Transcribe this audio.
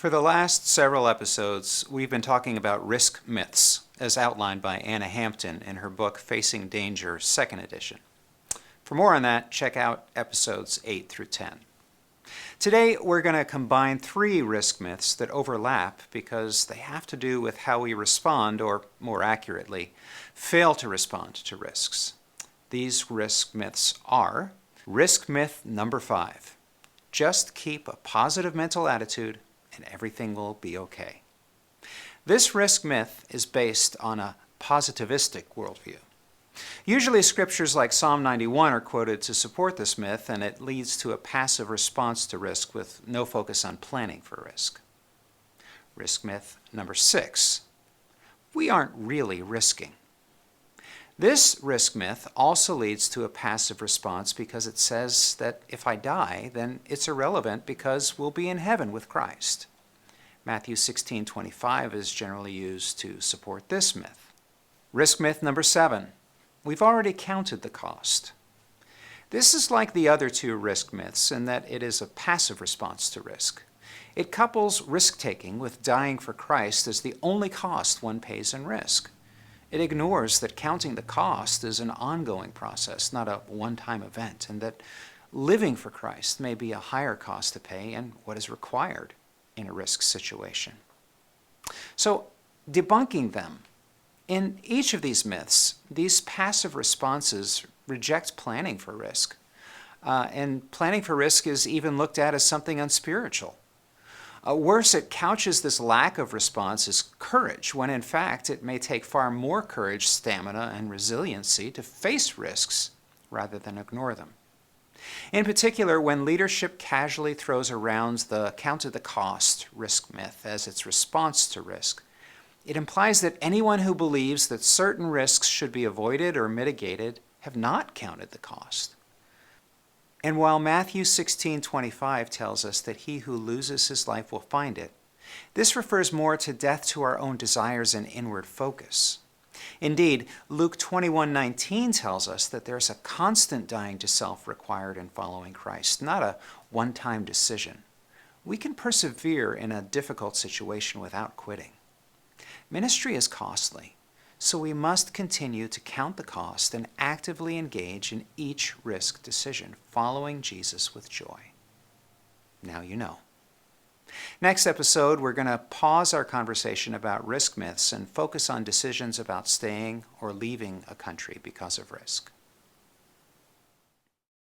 For the last several episodes, we've been talking about risk myths, as outlined by Anna Hampton in her book Facing Danger, 2nd edition. For more on that, check out episodes 8 through 10. Today, we're going to combine 3 risk myths that overlap because they have to do with how we respond, or more accurately, fail to respond to risks. These risk myths are: risk myth number 5, just keep a positive mental attitude and everything will be okay. This risk myth is based on a positivistic worldview. Usually scriptures like Psalm 91 are quoted to support this myth, and it leads to a passive response to risk with no focus on planning for risk. Risk myth number 6, we aren't really risking. This risk myth also leads to a passive response because it says that if I die, then it's irrelevant because we'll be in heaven with Christ. Matthew 16:25 is generally used to support this myth. Risk myth number 7, we've already counted the cost. This is like the other 2 risk myths in that it is a passive response to risk. It couples risk-taking with dying for Christ as the only cost one pays in risk. It ignores that counting the cost is an ongoing process, not a one-time event, and that living for Christ may be a higher cost to pay and what is required in a risk situation. So, debunking them. In each of these myths, these passive responses reject planning for risk. And planning for risk is even looked at as something unspiritual. Worse, it couches this lack of response as courage, when in fact it may take far more courage, stamina, and resiliency to face risks rather than ignore them. In particular, when leadership casually throws around the count of the cost risk myth as its response to risk, it implies that anyone who believes that certain risks should be avoided or mitigated have not counted the cost. And while Matthew 16:25 tells us that he who loses his life will find it, this refers more to death to our own desires and inward focus. Indeed, Luke 21:19 tells us that there's a constant dying to self required in following Christ, not a one-time decision. We can persevere in a difficult situation without quitting. Ministry is costly, so we must continue to count the cost and actively engage in each risk decision, following Jesus with joy. Now you know. Next episode, we're going to pause our conversation about risk myths and focus on decisions about staying or leaving a country because of risk.